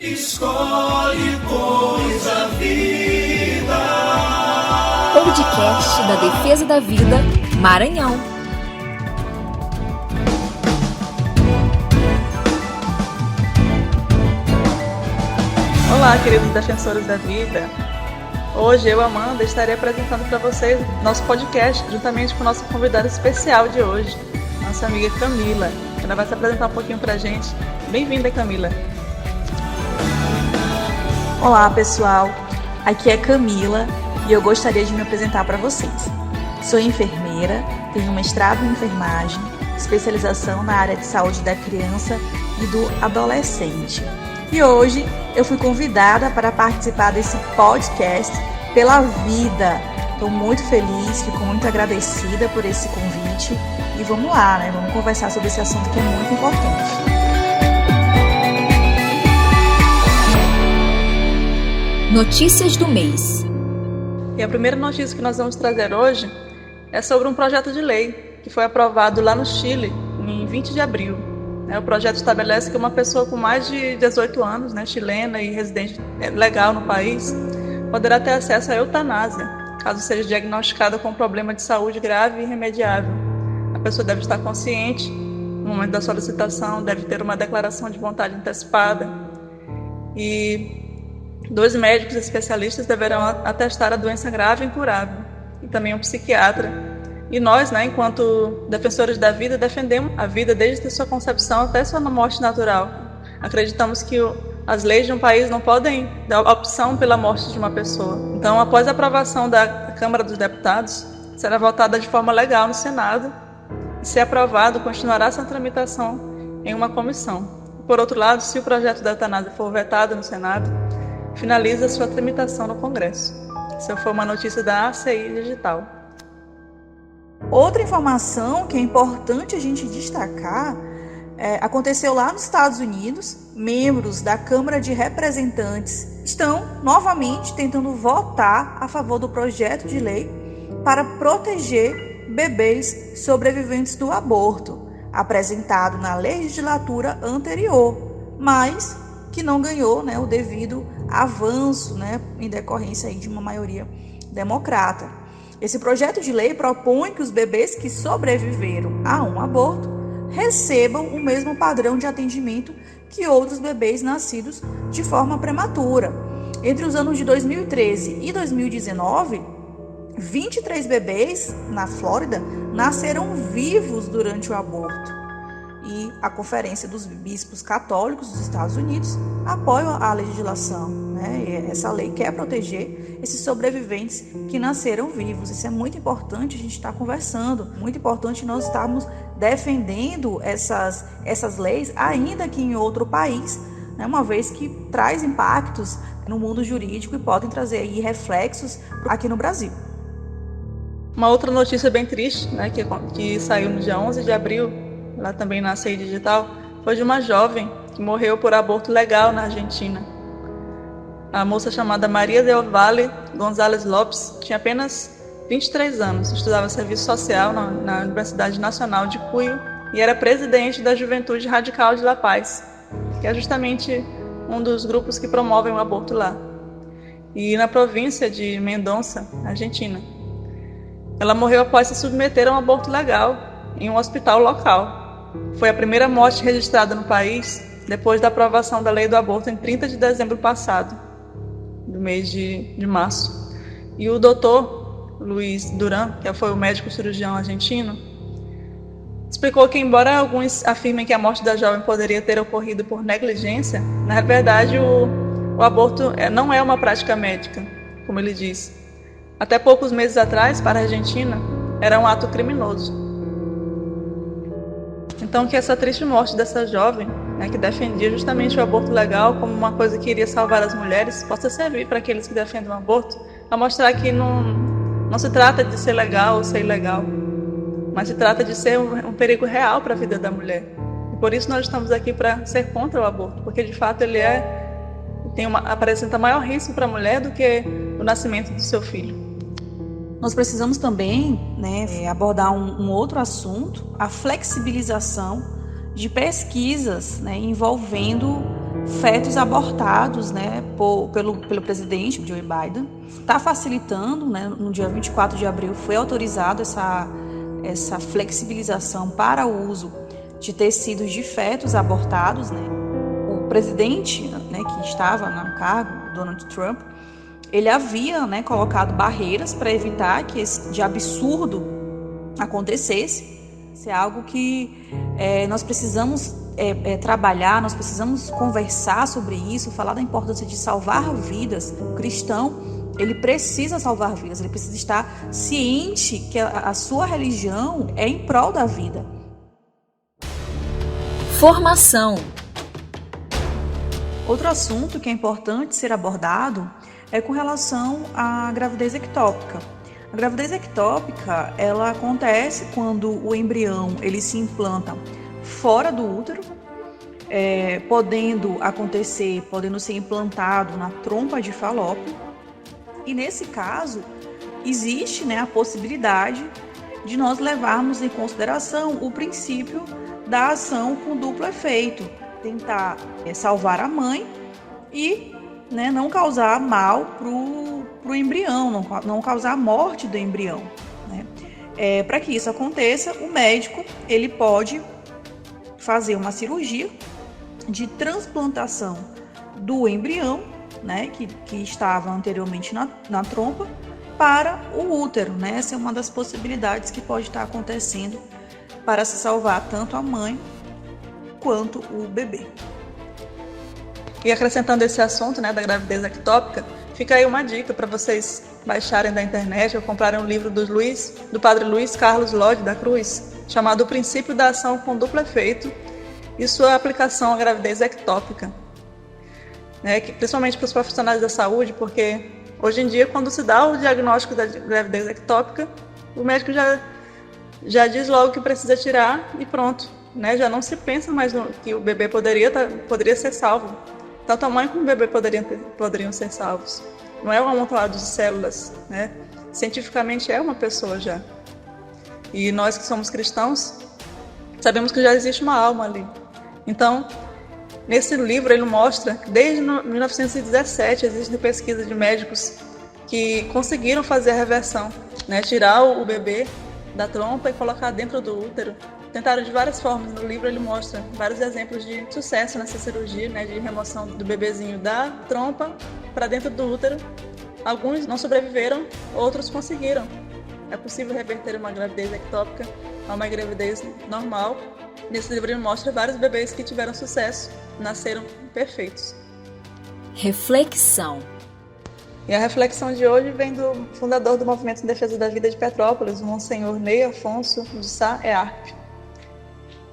Escolhe, pois, a vida. Podcast da Defesa da Vida, Maranhão. Olá, queridos defensores da vida. Hoje eu, Amanda, estarei apresentando para vocês nosso podcast, juntamente com nossa convidada especial de hoje, nossa amiga Camila. Ela vai se apresentar um pouquinho para a gente. Bem-vinda, Camila. Olá, pessoal. Aqui é Camila e eu gostaria de me apresentar para vocês. Sou enfermeira, tenho mestrado em enfermagem, especialização na área de saúde da criança e do adolescente. E hoje eu fui convidada para participar desse podcast pela vida. Estou muito feliz, fico muito agradecida por esse convite. E vamos lá, né? Vamos conversar sobre esse assunto que é muito importante. Notícias do mês. E a primeira notícia que nós vamos trazer hoje é sobre um projeto de lei que foi aprovado lá no Chile em 20 de abril. O projeto estabelece que uma pessoa com mais de 18 anos, chilena e residente legal no país, poderá ter acesso à eutanásia, caso seja diagnosticada com um problema de saúde grave e irremediável. A pessoa deve estar consciente no momento da solicitação, deve ter uma declaração de vontade antecipada e 2 médicos especialistas deverão atestar a doença grave e incurável, e também um psiquiatra. E nós, enquanto defensores da vida, defendemos a vida desde a sua concepção até sua morte natural. Acreditamos que as leis de um país não podem dar opção pela morte de uma pessoa. Então, após a aprovação da Câmara dos Deputados, será votada de forma legal no Senado e, se aprovado, continuará sua tramitação em uma comissão. Por outro lado, se o projeto da eutanásia for vetado no Senado, finaliza sua tramitação no Congresso. Essa foi uma notícia da ACI Digital. Outra informação que é importante a gente destacar aconteceu lá nos Estados Unidos. Membros da Câmara de Representantes estão novamente tentando votar a favor do projeto de lei para proteger bebês sobreviventes do aborto, apresentado na legislatura anterior, mas que não ganhou o devido avanço em decorrência de uma maioria democrata. Esse projeto de lei propõe que os bebês que sobreviveram a um aborto recebam o mesmo padrão de atendimento que outros bebês nascidos de forma prematura. Entre os anos de 2013 e 2019, 23 bebês na Flórida nasceram vivos durante o aborto. E a Conferência dos Bispos Católicos dos Estados Unidos apoia a legislação. Essa lei quer proteger esses sobreviventes que nasceram vivos. Isso é muito importante a gente estar conversando, muito importante nós estarmos defendendo essas leis, ainda que em outro país, uma vez que traz impactos no mundo jurídico e podem trazer aí reflexos aqui no Brasil. Uma outra notícia bem triste, que saiu no dia 11 de abril, lá também na ACI Digital, foi de uma jovem que morreu por aborto legal na Argentina. A moça chamada Maria del Valle González Lopes tinha apenas 23 anos, estudava serviço social na Universidade Nacional de Cuyo e era presidente da Juventude Radical de La Paz, que é justamente um dos grupos que promovem o aborto lá. E na província de Mendoza, Argentina. Ela morreu após se submeter a um aborto legal em um hospital local. Foi a primeira morte registrada no país depois da aprovação da lei do aborto em 30 de dezembro passado, do mês de março. E o doutor Luiz Duran, que foi o médico cirurgião argentino, explicou que, embora alguns afirmem que a morte da jovem poderia ter ocorrido por negligência, na verdade o aborto não é uma prática médica, como ele diz. Até poucos meses atrás, para a Argentina, era um ato criminoso. Então, que essa triste morte dessa jovem, que defendia justamente o aborto legal como uma coisa que iria salvar as mulheres, possa servir para aqueles que defendem o aborto, a mostrar que não se trata de ser legal ou ser ilegal, mas se trata de ser um perigo real para a vida da mulher. E por isso nós estamos aqui para ser contra o aborto, porque de fato ele apresenta maior risco para a mulher do que o nascimento do seu filho. Nós precisamos também abordar um outro assunto, a flexibilização de pesquisas envolvendo fetos abortados, né, pelo presidente Joe Biden. Está facilitando, né, no dia 24 de abril foi autorizado essa flexibilização para o uso de tecidos de fetos abortados, né. O presidente, né, que estava no cargo, Donald Trump, ele havia, né, colocado barreiras para evitar que esse de absurdo acontecesse. Isso é algo que nós precisamos trabalhar, nós precisamos conversar sobre isso, falar da importância de salvar vidas. O cristão, ele precisa salvar vidas, ele precisa estar ciente que a sua religião é em prol da vida. Formação. Outro assunto que é importante ser abordado é com relação à gravidez ectópica. A gravidez ectópica, ela acontece quando o embrião ele se implanta fora do útero, podendo ser implantado na trompa de Falópio. E nesse caso, existe, né, a possibilidade de nós levarmos em consideração o princípio da ação com duplo efeito, tentar salvar a mãe e, né, não causar mal para o embrião, não causar a morte do embrião, né? Para que isso aconteça, o médico ele pode fazer uma cirurgia de transplantação do embrião, né, que estava anteriormente na trompa, para o útero, né? Essa é uma das possibilidades que pode estar acontecendo para se salvar tanto a mãe quanto o bebê. E acrescentando esse assunto, né, da gravidez ectópica, fica aí uma dica para vocês baixarem da internet ou comprarem um livro do padre Luiz Carlos Lode da Cruz, chamado O Princípio da Ação com Duplo Efeito e sua aplicação à gravidez ectópica. Né, principalmente para os profissionais da saúde, porque hoje em dia, quando se dá o diagnóstico da gravidez ectópica, o médico já diz logo que precisa tirar e pronto. Né, já não se pensa mais que o bebê poderia ser salvo. Tanto a mãe como o bebê poderiam ser salvos. Não é um amontoado de células, né? Cientificamente é uma pessoa já. E nós que somos cristãos, sabemos que já existe uma alma ali. Então, nesse livro ele mostra que desde 1917 existem pesquisas de médicos que conseguiram fazer a reversão, né? Tirar o bebê da trompa e colocar dentro do útero. Tentaram de várias formas. No livro ele mostra vários exemplos de sucesso nessa cirurgia, né, de remoção do bebezinho da trompa para dentro do útero. Alguns não sobreviveram, outros conseguiram. É possível reverter uma gravidez ectópica a uma gravidez normal. Nesse livro ele mostra vários bebês que tiveram sucesso, nasceram perfeitos. Reflexão. E a reflexão de hoje vem do fundador do Movimento em Defesa da Vida de Petrópolis, o Monsenhor Ney Afonso de Sá Earp.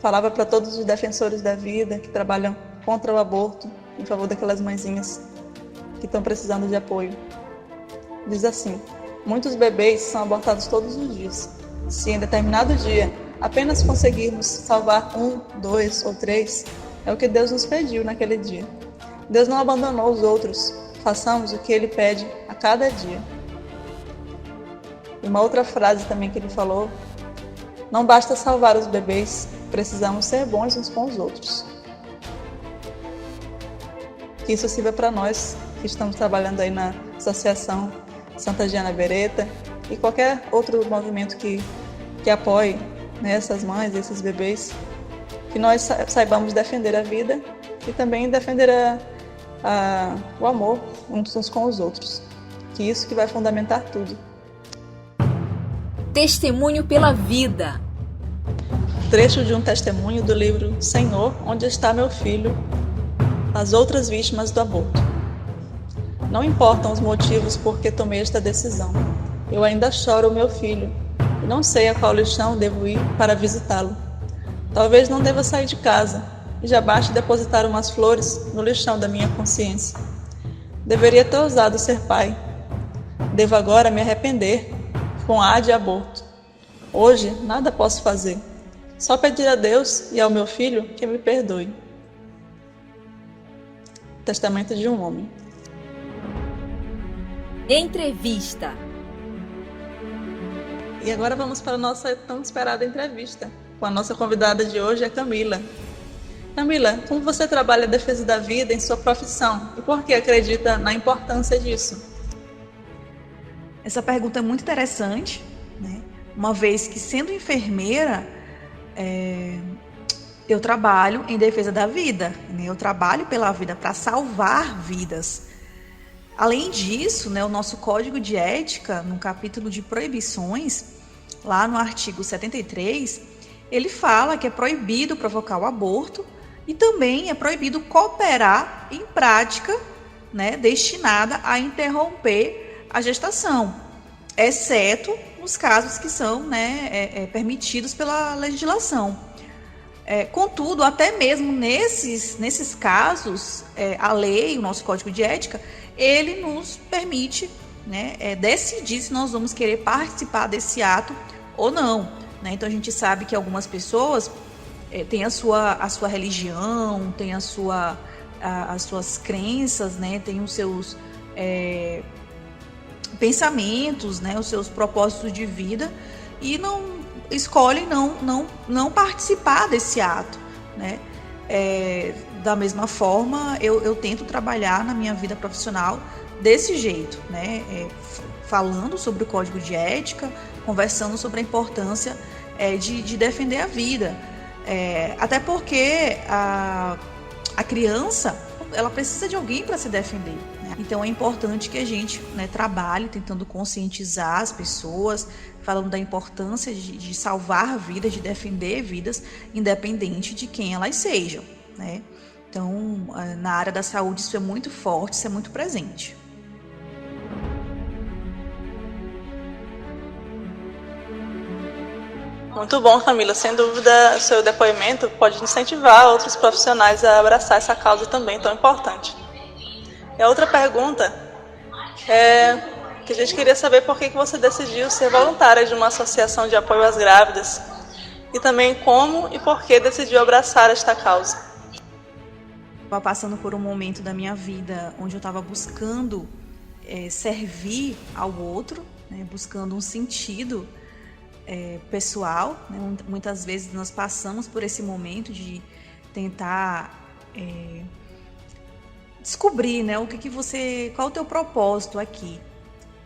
Falava para todos os defensores da vida que trabalham contra o aborto, em favor daquelas mãezinhas que estão precisando de apoio. Diz assim: muitos bebês são abortados todos os dias. Se em determinado dia apenas conseguirmos salvar 1, 2 ou 3, é o que Deus nos pediu naquele dia. Deus não abandonou os outros. Façamos o que Ele pede a cada dia. E uma outra frase também que ele falou: não basta salvar os bebês, precisamos ser bons uns com os outros. Que isso sirva para nós que estamos trabalhando aí na Associação Santa Giana Beretta e qualquer outro movimento que apoie, né, essas mães, esses bebês, que nós saibamos defender a vida e também defender o amor uns com os outros. Que isso que vai fundamentar tudo. Testemunho pela vida. Trecho de um testemunho do livro Senhor, onde está meu filho? As outras vítimas do aborto. Não importam os motivos por que tomei esta decisão. Eu ainda choro o meu filho e não sei a qual lixão devo ir para visitá-lo. Talvez não deva sair de casa e já baste depositar umas flores no lixão da minha consciência. Deveria ter ousado ser pai. Devo agora me arrepender com A de aborto. Hoje nada posso fazer. Só pedir a Deus e ao meu filho que me perdoe. Testamento de um homem. Entrevista. E agora vamos para a nossa tão esperada entrevista com a nossa convidada de hoje, a Camila. Camila, como você trabalha a defesa da vida em sua profissão e por que acredita na importância disso? Essa pergunta é muito interessante, né? Uma vez que, sendo enfermeira, eu trabalho em defesa da vida, né? Eu trabalho pela vida para salvar vidas. Além disso, né, o nosso Código de Ética, no capítulo de proibições, lá no artigo 73, ele fala que é proibido provocar o aborto e também é proibido cooperar em prática, né, destinada a interromper a gestação, exceto nos casos que são, né, permitidos pela legislação. Contudo, até mesmo nesses casos, a lei, o nosso Código de Ética, ele nos permite, né, decidir se nós vamos querer participar desse ato ou não, né? Então a gente sabe que algumas pessoas têm a sua religião, têm as suas crenças, né, têm os seus pensamentos, né, os seus propósitos de vida e escolhem não participar desse ato, né? Da mesma forma, eu tento trabalhar na minha vida profissional desse jeito, né? Falando sobre o Código de Ética, conversando sobre a importância de defender a vida. Até porque a criança, ela precisa de alguém para se defender, né? Então é importante que a gente, né, trabalhe tentando conscientizar as pessoas, falando da importância de salvar vidas, de defender vidas, independente de quem elas sejam, né? Então, na área da saúde isso é muito forte, isso é muito presente. Muito bom, Camila. Sem dúvida, seu depoimento pode incentivar outros profissionais a abraçar essa causa também tão importante. E a outra pergunta é que a gente queria saber por que você decidiu ser voluntária de uma associação de apoio às grávidas e também como e por que decidiu abraçar esta causa. Estava passando por um momento da minha vida onde eu estava buscando servir ao outro, né, buscando um sentido pessoal, né? Muitas vezes nós passamos por esse momento de tentar descobrir, né, qual o teu propósito aqui.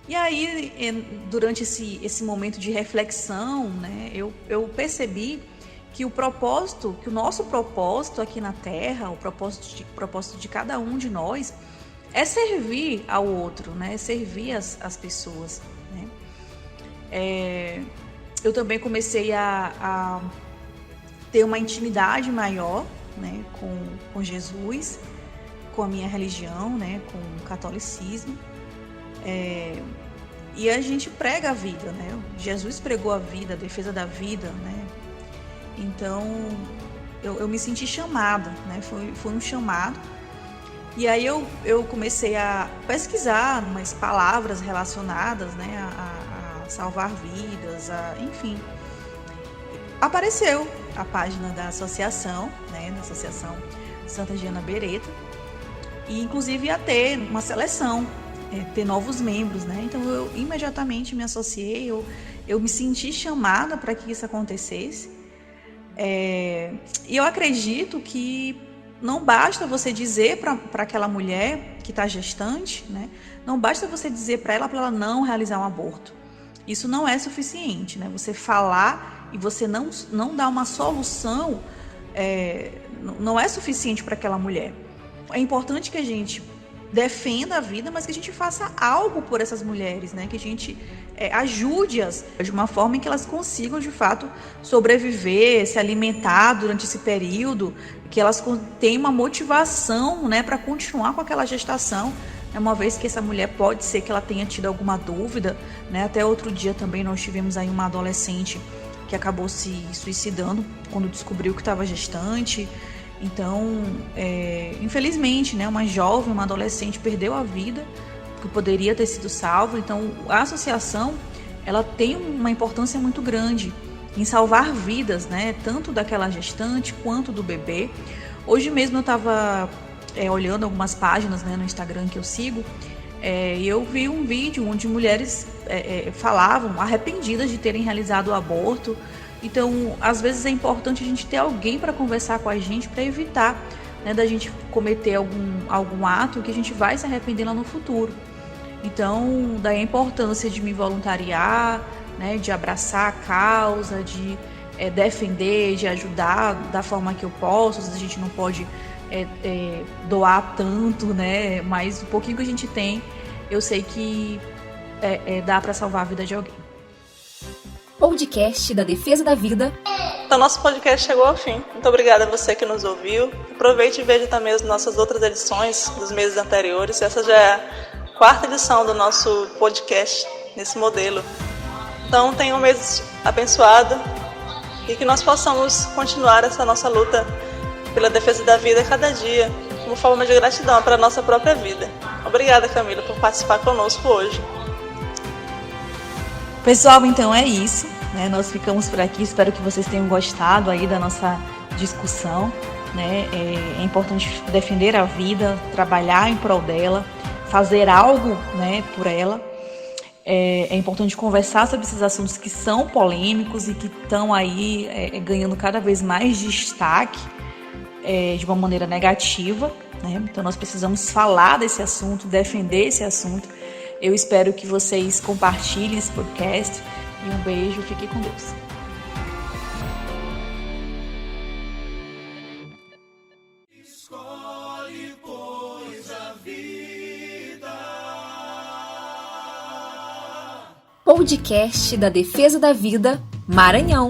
E aí, durante esse momento de reflexão, né, eu percebi que o nosso propósito aqui na Terra, o propósito de cada um de nós, é servir ao outro, né, servir as pessoas, né? Eu também comecei a ter uma intimidade maior, né, com Jesus, com a minha religião, né, com o catolicismo. E a gente prega a vida, né? Jesus pregou a vida, a defesa da vida, né? Então eu me senti chamada, né? Foi um chamado. E aí eu comecei a pesquisar umas palavras relacionadas, né, a salvar vidas, enfim. Apareceu a página da associação, né, da Associação Santa Giana Beretta, e inclusive ia ter uma seleção, ter novos membros, né? Então eu imediatamente me associei, eu me senti chamada para que isso acontecesse. E eu acredito que não basta você dizer para aquela mulher que está gestante, né? Não basta você dizer para ela não realizar um aborto. Isso não é suficiente, né? Você falar e você não dar uma solução não é suficiente para aquela mulher. É importante que a gente defenda a vida, mas que a gente faça algo por essas mulheres, né? Que a gente ajude-as de uma forma em que elas consigam, de fato, sobreviver, se alimentar durante esse período, que elas tenham uma motivação, né, para continuar com aquela gestação, uma vez que essa mulher pode ser que ela tenha tido alguma dúvida, né? Até outro dia também nós tivemos aí uma adolescente que acabou se suicidando quando descobriu que estava gestante. Então, infelizmente, né, uma jovem, uma adolescente perdeu a vida, que poderia ter sido salva. Então, a associação, ela tem uma importância muito grande em salvar vidas, né, tanto daquela gestante quanto do bebê. Hoje mesmo eu estava olhando algumas páginas, né, no Instagram que eu sigo, e eu vi um vídeo onde mulheres falavam arrependidas de terem realizado o aborto, Então, às vezes é importante a gente ter alguém para conversar com a gente, para evitar, né, da gente cometer algum ato que a gente vai se arrepender lá no futuro. Então, daí a importância de me voluntariar, né, de abraçar a causa, de defender, de ajudar da forma que eu posso. Às vezes a gente não pode doar tanto, né, mas o pouquinho que a gente tem, eu sei que dá para salvar a vida de alguém. Podcast da Defesa da Vida. Então, nosso podcast chegou ao fim. Muito obrigada a você que nos ouviu. Aproveite e veja também as nossas outras edições dos meses anteriores. Essa já é a 4ª edição do nosso podcast nesse modelo. Então, tenha um mês abençoado e que nós possamos continuar essa nossa luta pela defesa da vida cada dia, como forma de gratidão para a nossa própria vida. Obrigada, Camila, por participar conosco hoje. Pessoal, então é isso, né? Nós ficamos por aqui, espero que vocês tenham gostado aí da nossa discussão, né? É importante defender a vida, trabalhar em prol dela, fazer algo, né, por ela. É importante conversar sobre esses assuntos que são polêmicos e que estão aí ganhando cada vez mais destaque de uma maneira negativa, né? Então nós precisamos falar desse assunto, defender esse assunto. Eu espero que vocês compartilhem esse podcast e um beijo, fique com Deus. Escolhe, pois, a vida. Podcast da Defesa da Vida, Maranhão.